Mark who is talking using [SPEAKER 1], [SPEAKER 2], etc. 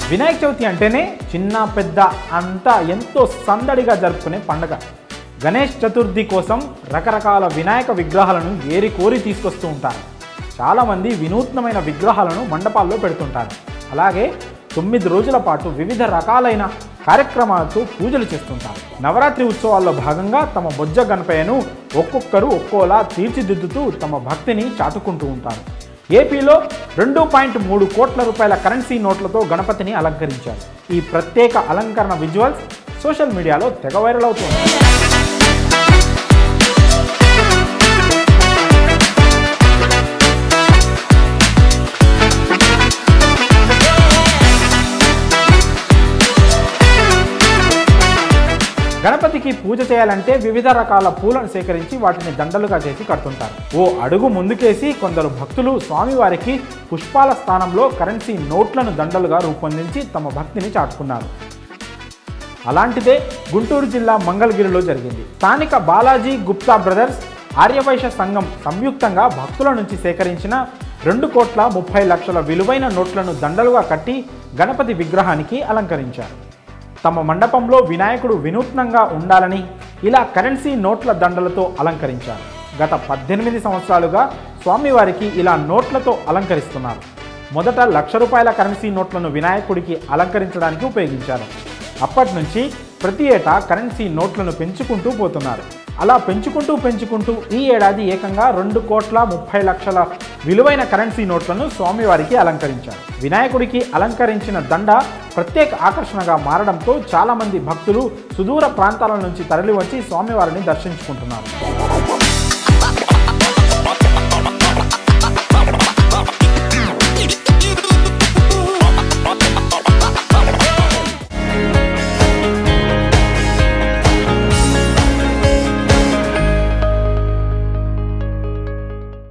[SPEAKER 1] వినాయక చవితి అంటేనే చిన్న పెద్ద అంతా ఎంతో సందడిగా జరుపుకునే పండుగ. గణేష్ చతుర్థి కోసం రకరకాల వినాయక విగ్రహాలను ఏరి కోరి తీసుకొస్తూ ఉంటారు. చాలామంది వినూత్నమైన విగ్రహాలను మండపాల్లో పెడుతుంటారు. అలాగే 9 రోజుల పాటు వివిధ రకాలైన కార్యక్రమాలతో పూజలు చేస్తుంటారు. నవరాత్రి ఉత్సవాల్లో భాగంగా తమ బొజ్జ గణపయ్యను ఒక్కొక్కరు ఒక్కోలా తీర్చిదిద్దుతూ తమ భక్తిని చాటుకుంటూ ఉంటారు. ఏపీలో 2.3 కోట్ల రూపాయల కరెన్సీ నోట్లతో గణపతిని అలంకరించారు. ఈ ప్రత్యేక అలంకరణ విజువల్స్ సోషల్ మీడియాలో తెగ వైరల్ అవుతుంది. గణపతికి పూజ చేయాలంటే వివిధ రకాల పూలను సేకరించి వాటిని దండలుగా చేసి కడుతుంటారు. ఓ అడుగు ముందుకేసి కొందరు భక్తులు స్వామివారికి పుష్పాల స్థానంలో కరెన్సీ నోట్లను దండలుగా రూపొందించి తమ భక్తిని చాటుకున్నారు. అలాంటిదే గుంటూరు జిల్లా మంగళగిరిలో జరిగింది. స్థానిక బాలాజీ గుప్తా బ్రదర్స్ ఆర్యవైశ్య సంఘం సంయుక్తంగా భక్తుల నుంచి సేకరించిన 2,30,00,000 విలువైన నోట్లను దండలుగా కట్టి గణపతి విగ్రహానికి అలంకరించారు. తమ మండపంలో వినాయకుడు వినూత్నంగా ఉండాలని ఇలా కరెన్సీ నోట్ల దండలతో అలంకరించారు. గత 18 సంవత్సరాలుగా స్వామివారికి ఇలా నోట్లతో అలంకరిస్తున్నారు. మొదట ₹1,00,000 కరెన్సీ నోట్లను వినాయకుడికి అలంకరించడానికి ఉపయోగించారు. అప్పటి నుంచి ప్రతి ఏటా కరెన్సీ నోట్లను పెంచుకుంటూ పోతున్నారు. అలా పెంచుకుంటూ ఈ ఏడాది ఏకంగా 2,30,00,000 విలువైన కరెన్సీ నోట్లను స్వామివారికి అలంకరించారు. వినాయకుడికి అలంకరించిన దండ ప్రత్యేక ఆకర్షణగా మారడంతో చాలామంది భక్తులు సుదూర ప్రాంతాల నుంచి తరలివచ్చి స్వామివారిని దర్శించుకుంటున్నారు.